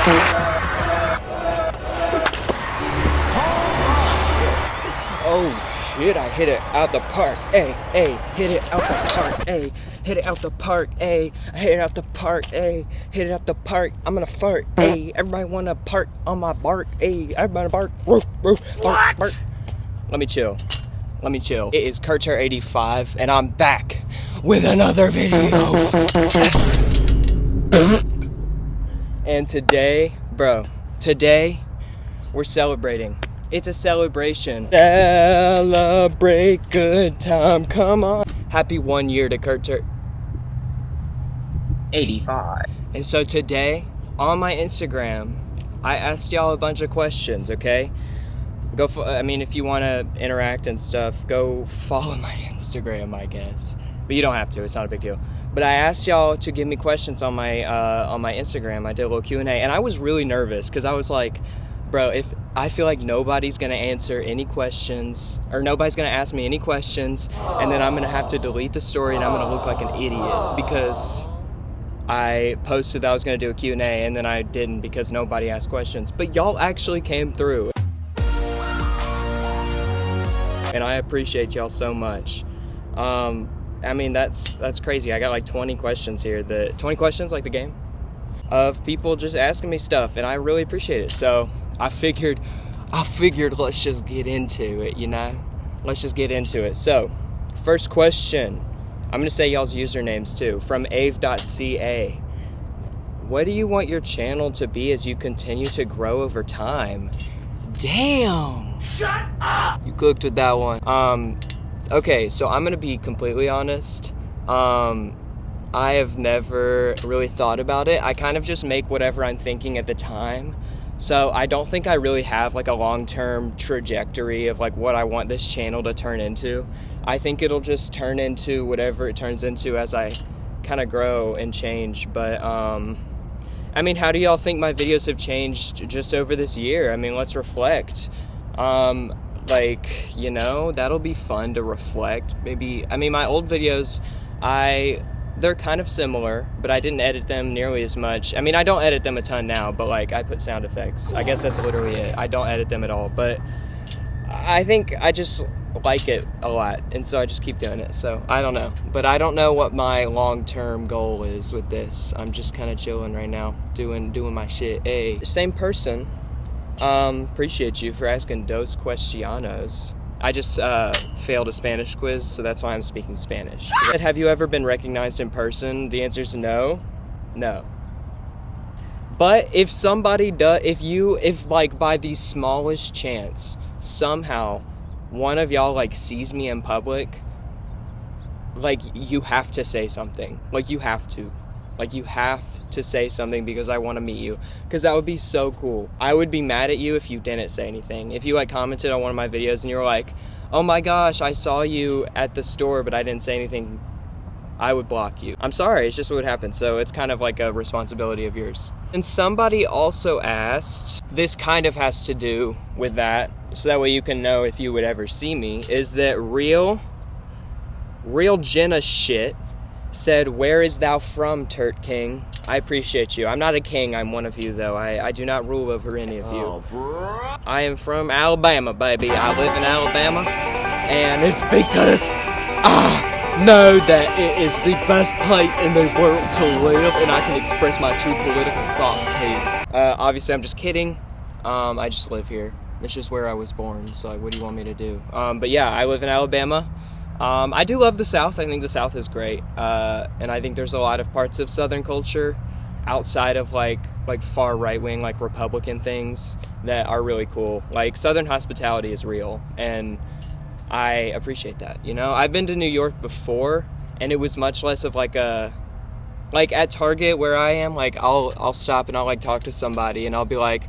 Oh shit, I hit it out the park, ayy, ayy, hit it out the park, ayy, hit it out the park, ayy, I hit it out the park, ayy, hit it out the park, I'm gonna fart, ayy, everybody wanna park on my bark, ayy, everybody bark, roof, roof, bark, bark. Let me chill. It is Kurtcher85, and I'm back with another video. Yes. And today, we're celebrating. It's a celebration. Celebrate good time, come on. Happy 1 year to Kurtcher 85. And so today, on my Instagram, I asked y'all a bunch of questions, okay? If you want to interact and stuff, go follow my Instagram, I guess. But you don't have to, it's not a big deal. But I asked y'all to give me questions on my Instagram. I did a little Q&A, and I was really nervous, because I was like, bro, if I feel like nobody's going to answer any questions, or nobody's going to ask me any questions, and then I'm going to have to delete the story, and I'm going to look like an idiot, because I posted that I was going to do a Q&A, and then I didn't, because nobody asked questions. But y'all actually came through. And I appreciate y'all so much. That's crazy. I got like 20 questions here. 20 questions, like the game, of people just asking me stuff, and I really appreciate it. So I figured let's just get into it, you know? Let's just get into it. So, first question. I'm gonna say y'all's usernames too. From ave.ca. What do you want your channel to be as you continue to grow over time? Damn! Shut up! You cooked with that one. Okay, so I'm gonna be completely honest. I have never really thought about it. I kind of just make whatever I'm thinking at the time. So I don't think I really have like a long-term trajectory of like what I want this channel to turn into. I think it'll just turn into whatever it turns into as I kind of grow and change. But how do y'all think my videos have changed just over this year? Let's reflect. That'll be fun to reflect. Maybe, my old videos, they're kind of similar, but I didn't edit them nearly as much. I don't edit them a ton now, but like I put sound effects. I guess that's literally it. I don't edit them at all, but I think I just like it a lot, and so I just keep doing it. So I don't know, but I don't know what my long-term goal is with this. I'm just kind of chilling right now, doing my shit. Hey, same person. Appreciate you for asking dos cuestiones. I just failed a Spanish quiz, so that's why I'm speaking Spanish. Have you ever been recognized in person? The answer is no. No. But if somebody does, if by the smallest chance, somehow, one of y'all sees me in public, you have to say something. You have to say something, because I want to meet you, because that would be so cool. I would be mad at you if you didn't say anything. If you commented on one of my videos and you were like, oh my gosh, I saw you at the store but I didn't say anything, I would block you. I'm sorry, it's just what would happen. So it's kind of like a responsibility of yours. And somebody also asked, this kind of has to do with that, so that way you can know if you would ever see me, is that real Jenna shit said, where is thou from, Turt King? I appreciate you. I'm not a king, I'm one of you, though. I do not rule over any of you. Oh, bro. I am from Alabama, baby. I live in Alabama, and it's because I know that it is the best place in the world to live, and I can express my true political thoughts here. Obviously, I'm just kidding. I just live here. It's just where I was born, so what do you want me to do? But yeah, I live in Alabama. I do love the South. I think the South is great, and I think there's a lot of parts of Southern culture outside of like far right-wing, Republican things that are really cool. Southern hospitality is real, and I appreciate that, I've been to New York before, and it was much less of at Target where I am, I'll stop and I'll talk to somebody, and I'll be like,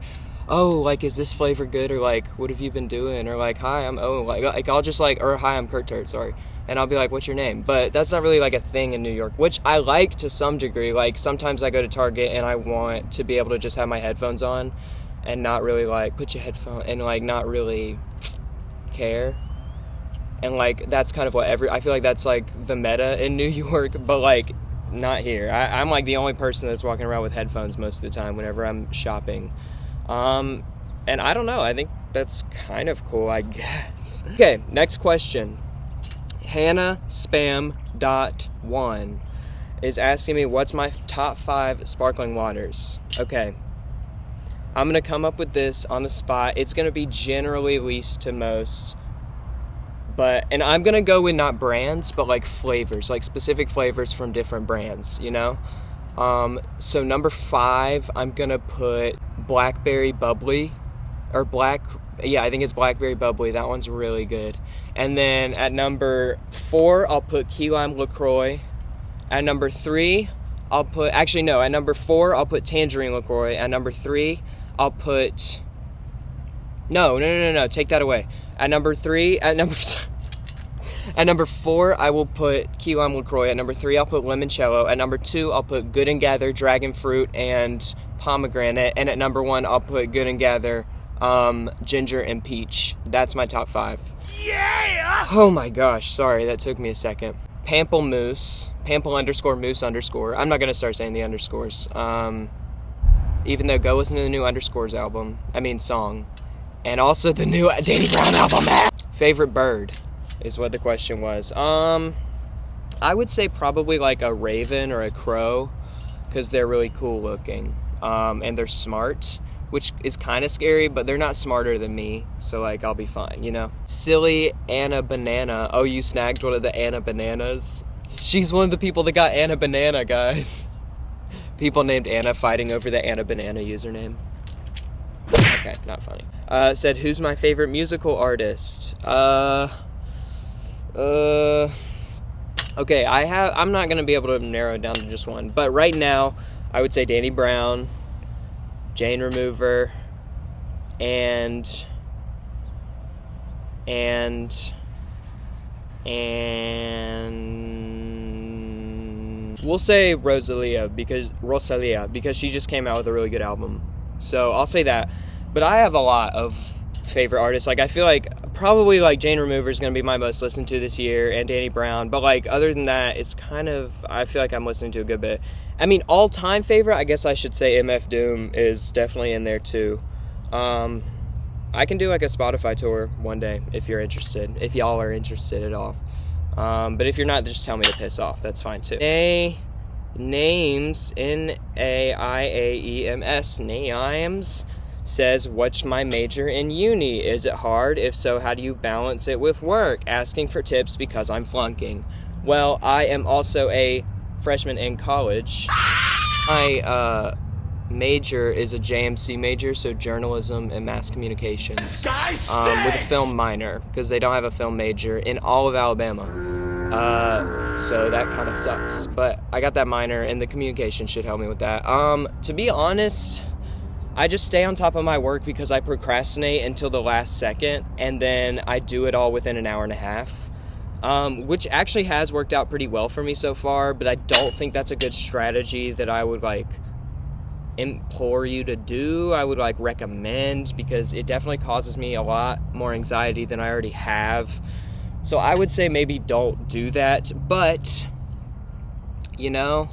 oh, is this flavor good, or what have you been doing, or hi, I'm I'll just or hi, I'm Kurt Turt, sorry, and I'll be like, what's your name? But that's not really a thing in New York, which I like to some degree. Sometimes I go to Target and I want to be able to just have my headphones on and not really put your headphone and not really care, and that's kind of what I feel like that's the meta in New York, but not here. I'm like the only person that's walking around with headphones most of the time whenever I'm shopping. And I don't know. I think that's kind of cool, I guess. Okay, next question. HannahSpam.1 is asking me what's my top 5 sparkling waters. Okay. I'm going to come up with this on the spot. It's going to be generally least to most. And I'm going to go with not brands, but like flavors, like specific flavors from different brands, you know? So number 5, I'm going to put Blackberry Bubbly, I think it's Blackberry Bubbly. That one's really good. And then at number 4, I'll put Key Lime LaCroix. At number 3, at number 4, I'll put Tangerine LaCroix. At number 3, I'll put... No, take that away. At number 4, I will put Key Lime LaCroix. At number 3, I'll put Limoncello. At number 2, I'll put Good and Gather Dragon Fruit and Pomegranate. And at number 1, I'll put Good and Gather Ginger and Peach. That's my top 5. Yeah! Oh my gosh, sorry, that took me a second. Pamplemousse, Pample_Moose_. I'm not gonna start saying the underscores. Even though go listen to the new Underscores song. And also the new Danny Brown album. Favorite bird is what the question was. I would say probably like a raven or a crow, because they're really cool looking. And they're smart, which is kind of scary, but they're not smarter than me, so like I'll be fine, you know? Silly Anna Banana. Oh, you snagged one of the Anna Bananas? She's one of the people that got Anna Banana, guys. People named Anna fighting over the Anna Banana username. Okay, not funny. Said, who's my favorite musical artist? Okay, I'm not gonna be able to narrow it down to just one, but right now, I would say Danny Brown, Jane Remover, and we'll say Rosalia because she just came out with a really good album. So I'll say that. But I have a lot of favorite artists. Like I feel like probably like Jane Remover is going to be my most listened to this year, and Danny Brown. But like other than that, it's kind of, I feel like I'm listening to a good bit. I mean, all-time favorite, I guess I should say MF Doom is definitely in there too. I can do like a Spotify tour one day if you're interested, if y'all are interested at all. But if you're not, just tell me to piss off. That's fine too. Names, Naems, says, what's my major in uni? Is it hard? If so, how do you balance it with work? Asking for tips because I'm flunking. Well, I am also a freshman in college. My major is a JMC major, so journalism and mass communications, with a film minor, because they don't have a film major in all of Alabama. So that kind of sucks. But I got that minor, and the communication should help me with that. To be honest, I just stay on top of my work because I procrastinate until the last second, and then I do it all within an hour and a half. Which actually has worked out pretty well for me so far, but I don't think that's a good strategy that I would, like, implore you to do. I would, like, recommend, because it definitely causes me a lot more anxiety than I already have. So I would say maybe don't do that, but, you know.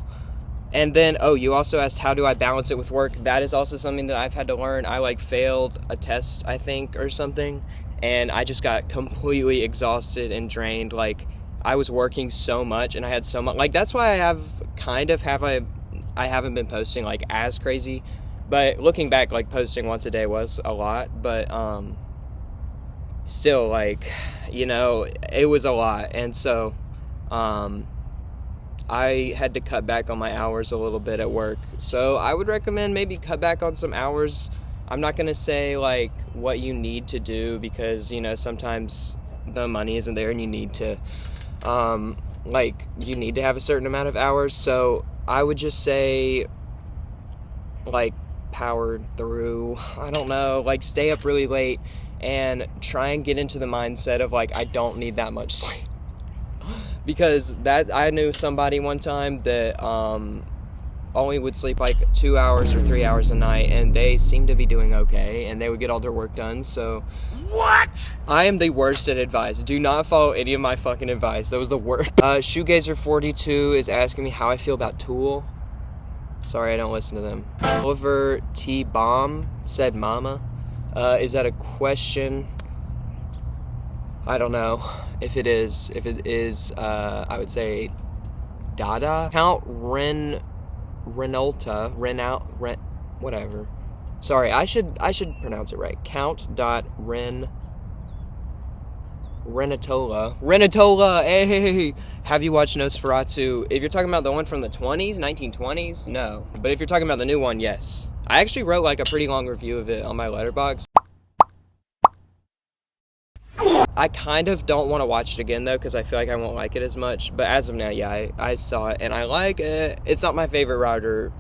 And then, you also asked, how do I balance it with work? That is also something that I've had to learn. I, like, failed a test, I think, or something, and I just got completely exhausted and drained. Like, I was working so much, and I had so much, like, that's why I haven't been posting, like, as crazy, but looking back, like, posting once a day was a lot, but, still, like, you know, it was a lot, and so, I had to cut back on my hours a little bit at work, so I would recommend maybe cut back on some hours. I'm not going to say, like, what you need to do, because, you know, sometimes the money isn't there and you need to, you need to have a certain amount of hours, so I would just say, like, power through, I don't know, like, stay up really late and try and get into the mindset of, like, I don't need that much sleep. Because I knew somebody one time that, only would sleep like 2 hours or 3 hours a night, and they seem to be doing okay, and they would get all their work done. So what? I am the worst at advice. Do not follow any of my fucking advice. That was the worst. Shoegazer42 is asking me how I feel about Tool. Sorry, I don't listen to them. Oliver T. Baum said mama. Is that a question? I don't know. If it is, I would say Dada. Count Renolta, whatever. Sorry, I should pronounce it right. Renatola, hey! Have you watched Nosferatu? If you're talking about the one from the 1920s, no. But if you're talking about the new one, yes. I actually wrote like a pretty long review of it on my Letterboxd. I kind of don't want to watch it again, though, because I feel like I won't like it as much. But as of now, yeah, I saw it, and I like it. It's not my favorite writer,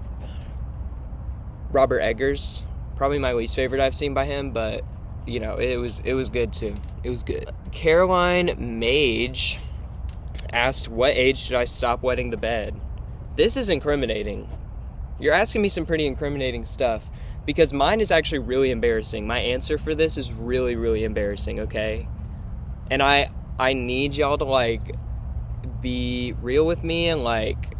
Robert Eggers. Probably my least favorite I've seen by him, but, you know, it was good, too. It was good. Caroline Mage asked, what age should I stop wetting the bed? This is incriminating. You're asking me some pretty incriminating stuff, because mine is actually really embarrassing. My answer for this is really, really embarrassing, okay? And I need y'all to, like, be real with me, and, like,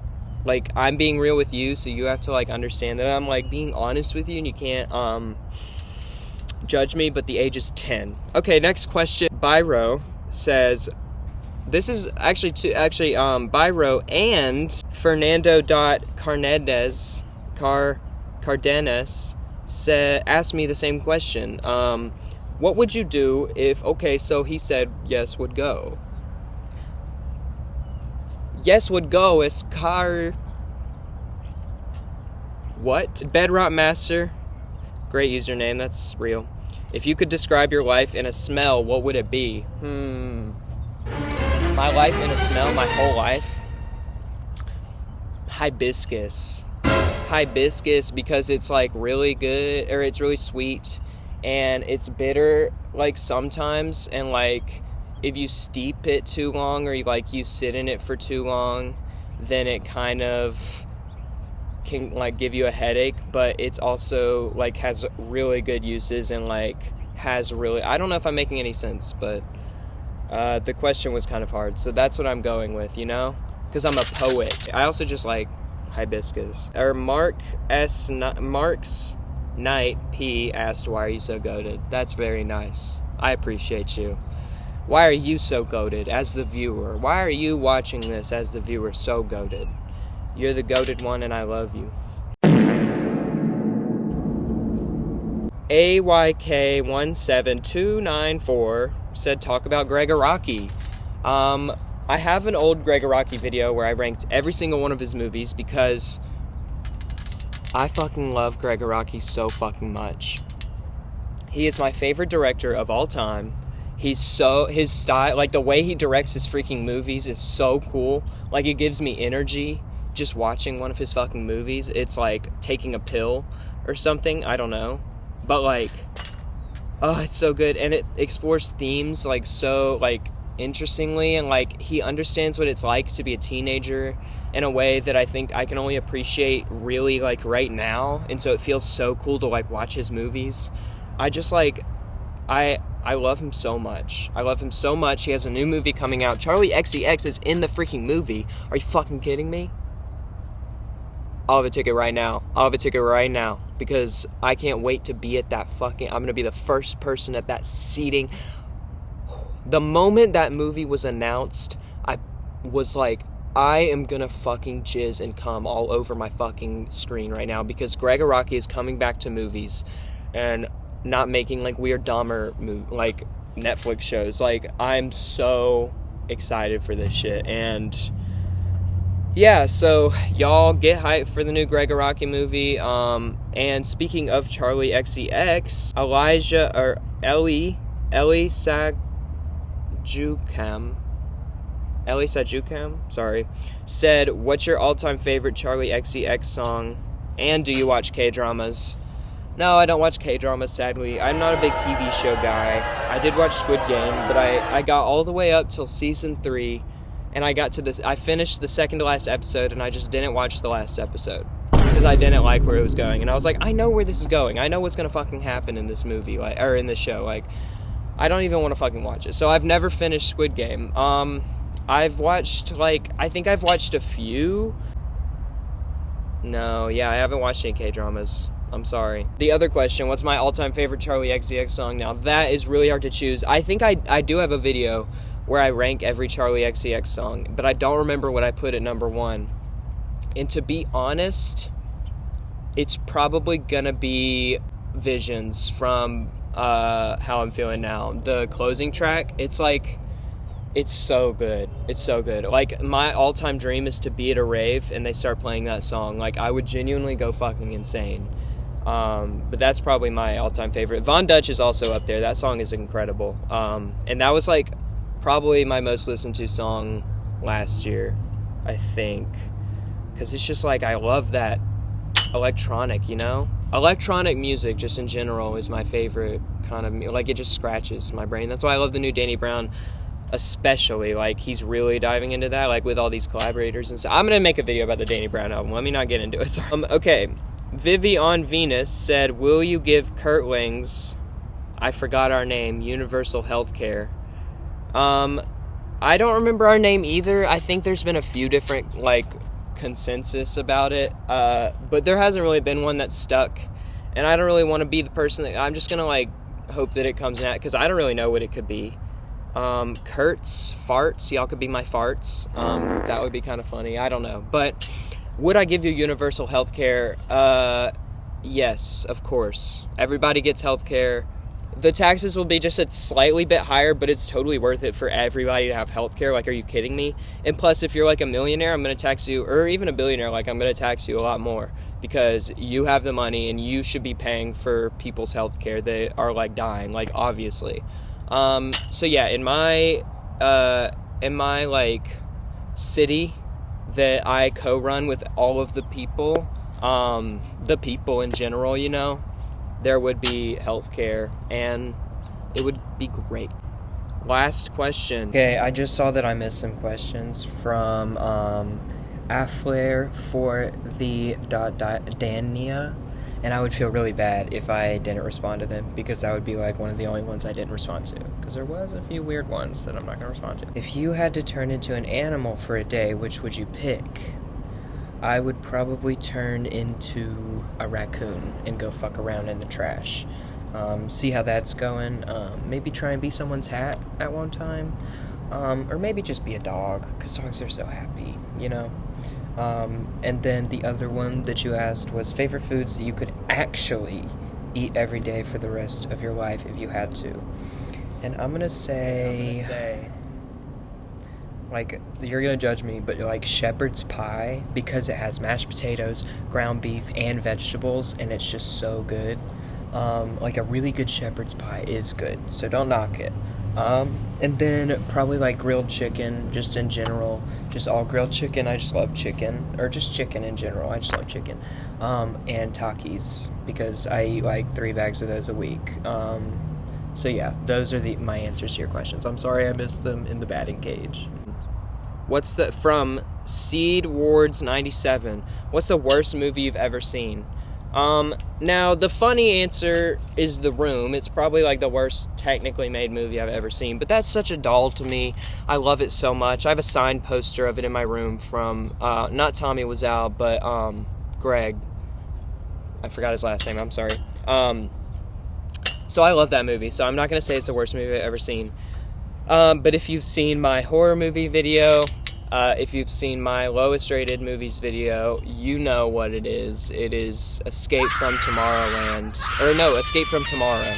I'm being real with you, so you have to, like, understand that I'm, like, being honest with you, and you can't, judge me, but the age is 10. Okay, next question. Byro says, this is actually, Byro and Fernando.Cardenas asked me the same question. What would you do if, okay, so he said yes would go. Yes would go is what? Bedrock Master. Great username, that's real. If you could describe your life in a smell, what would it be? My life in a smell, my whole life? Hibiscus. Hibiscus, because it's like really good, or it's really sweet. And it's bitter, like, sometimes, and, like, if you steep it too long, or you sit in it for too long, then it kind of can, like, give you a headache, but it's also, like, has really good uses, and, like, has really, I don't know if I'm making any sense, but, the question was kind of hard, so that's what I'm going with, you know? Because I'm a poet. I also just like hibiscus. Or Mark's Knight P asked, why are you so goated? That's very nice. I appreciate you. Why are you so goated as the viewer? Why are you watching this as the viewer so goated? You're the goated one, and I love you. AYK17294 said, talk about Gregg Araki. I have an old Gregg Araki video where I ranked every single one of his movies because I fucking love Gregg Araki so fucking much. He is my favorite director of all time. His style, like the way he directs his freaking movies is so cool. Like, it gives me energy just watching one of his fucking movies. It's like taking a pill or something, I don't know. But like, oh, it's so good. And it explores themes like so like interestingly, and like he understands what it's like to be a teenager in a way that I think I can only appreciate really like right now. And so it feels so cool to like watch his movies. I just like, I love him so much. I love him so much. He has a new movie coming out. Charlie XCX is in the freaking movie. Are you fucking kidding me? I'll have a ticket right now. Because I can't wait to be at that fucking, I'm going to be the first person at that seating. The moment that movie was announced, I was like, I am going to fucking jizz and cum all over my fucking screen right now, because Gregg Araki is coming back to movies and not making like weird Dahmer like Netflix shows. Like, I'm so excited for this shit. And yeah, so y'all get hyped for the new Gregg Araki movie. And speaking of Charlie XCX, Ellie Sajukam, sorry, said, what's your all-time favorite Charlie XCX song? And do you watch K-dramas? No, I don't watch K-dramas, sadly. I'm not a big TV show guy. I did watch Squid Game, but I got all the way up till season 3, and I finished the second to last episode, and I just didn't watch the last episode. because I didn't like where it was going. And I was like, I know where this is going. I know what's gonna fucking happen in this movie, like, or in this show. Like, I don't even want to fucking watch it. So I've never finished Squid Game. I've watched, like, I think I've watched a few. No, yeah, I haven't watched any K-dramas. I'm sorry. The other question, what's my all-time favorite Charlie XCX song? Now, that is really hard to choose. I think I do have a video where I rank every Charlie XCX song, but I don't remember what I put at number 1. And to be honest, it's probably gonna be Visions from How I'm Feeling Now. The closing track, it's like, it's so good. It's so good. Like, my all-time dream is to be at a rave and they start playing that song. Like, I would genuinely go fucking insane. But that's probably my all-time favorite. Von Dutch is also up there. That song is incredible. And that was, like, probably my most listened to song last year, I think. Because it's just, like, I love that electronic, you know? Electronic music, just in general, is my favorite kind of... Like, it just scratches my brain. That's why I love the new Danny Brown, especially. Like, he's really diving into that, like, with all these collaborators and stuff. I'm gonna make a video about the Danny Brown album. Let me not get into it. Okay. Vivi on Venus said, will you give Kurtlings, I forgot our name, universal health care? I don't remember our name either. I think there's been a few different, like, consensus about it, but there hasn't really been one that's stuck, and I don't really want to be the person that, I'm just gonna, like, hope that it comes out, because I don't really know what it could be. Kurt's farts, y'all could be my farts. That would be kind of funny. I don't know, but would I give you universal health care? Yes, of course. Everybody gets health care. The taxes will be just a slightly bit higher, but it's totally worth it for everybody to have health care. Like, are you kidding me? And plus, if you're like a millionaire, I'm going to tax you, or even a billionaire, like, I'm going to tax you a lot more, because you have the money and you should be paying for people's health care that are, like, dying, like, obviously. So yeah, in my like city that I co-run with all of the people in general, you know, there would be healthcare, and it would be great. Last question. Okay, I just saw that I missed some questions from Afflair for the Dania, and I would feel really bad if I didn't respond to them, because that would be like one of the only ones I didn't respond to, because there was a few weird ones that I'm not going to respond to. If you had to turn into an animal for a day, which would you pick? I would probably turn into a raccoon and go fuck around in the trash. See how that's going. Maybe try and be someone's hat at one time. Or maybe just be a dog, because dogs are so happy, you know? And then the other one that you asked was favorite foods that you could actually eat every day for the rest of your life if you had to. And I'm gonna say... like, you're gonna judge me, but like shepherd's pie, because it has mashed potatoes, ground beef, and vegetables, and it's just so good. Like, a really good shepherd's pie is good, so don't knock it. And then probably like grilled chicken, just in general, just all grilled chicken. I just love chicken, or just chicken in general. I just love chicken. And Takis, because I eat like 3 bags of those a week. So yeah, those are my answers to your questions. I'm sorry I missed them in the batting cage. What's the, from Seed Wards 97, what's the worst movie you've ever seen? Now, the funny answer is The Room. It's probably like the worst technically made movie I've ever seen, but that's such a doll to me. I love it so much. I have a signed poster of it in my room from, not Tommy Wiseau, but, Greg. I forgot his last name, I'm sorry. So I love that movie, so I'm not gonna say it's the worst movie I've ever seen. But if you've seen my horror movie video, if you've seen my lowest rated movies video, you know what it is. It is Escape from Tomorrowland. Or no, Escape from Tomorrow.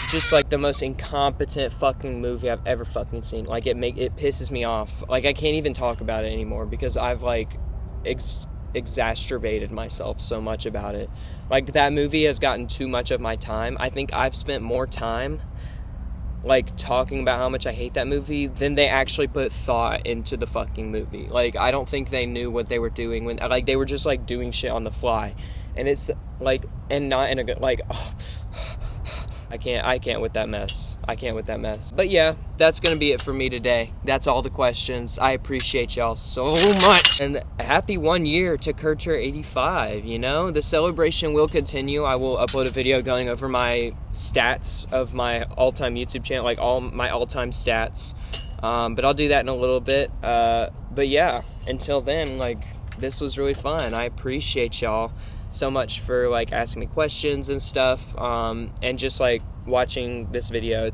Just like the most incompetent fucking movie I've ever fucking seen. Like, it pisses me off. Like, I can't even talk about it anymore, because I've like exacerbated myself so much about it. Like, that movie has gotten too much of my time. I think I've spent more time like talking about how much I hate that movie than they actually put thought into the fucking movie. Like, I don't think they knew what they were doing when, like, they were just like doing shit on the fly, and it's like, and not in a good, like, I can't with that mess. I can't with that mess. But yeah, that's gonna be it for me today. That's all the questions. I appreciate y'all so much. And happy 1 year to Kurtzer 85, you know? The celebration will continue. I will upload a video going over my stats of my all-time YouTube channel, like all my all-time stats. But I'll do that in a little bit. But yeah, until then, like, this was really fun. I appreciate y'all so much for like asking me questions and stuff, and just like watching this video.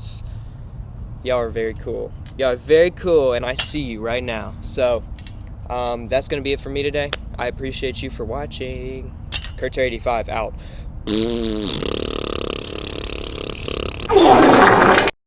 Y'all are very cool. Y'all are very cool, and I see you right now. So that's gonna be it for me today. I appreciate you for watching. Kurtzer 85 out.